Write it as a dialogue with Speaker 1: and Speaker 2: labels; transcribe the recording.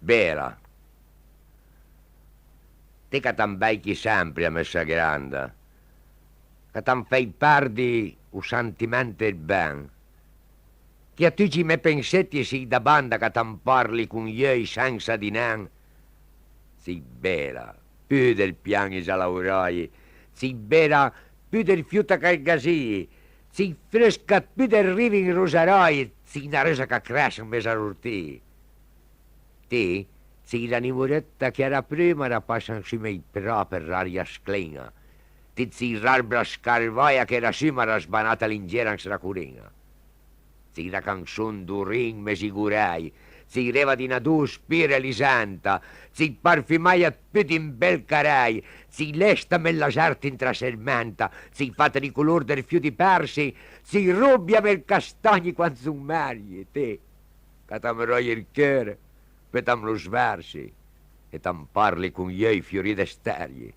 Speaker 1: Vera. Te che t'ambaichi sempre a messa grande, che t'an fai perdi un sentimento il ben, che a tutti me pensetti si da banda che t'an parli con iei senza di nen, si vera, più del piani laurai, si vera più del fiuto che gasì, si fresca più del rivi in rosarai, si una resa che cresce in mezzo all'ortì. Ti, si la nimuretta che era prima era passa insieme ai però per l'aria sclina, ti si l'albra scarvaia che era sima era sbanata l'ingiera in sracurina. Si la canzone d'urin me sigurai, si reva di nadu spire lisanta, si parfimaia più di un bel carai, si lesta me la sarta in trasermenta, si fatta di color del fiuti persi, si rubbia me castagni quanto un magli, te, che t'ameroi il cuore, per t'am lo sversi, e t'am parli con gli fiori d'estergli.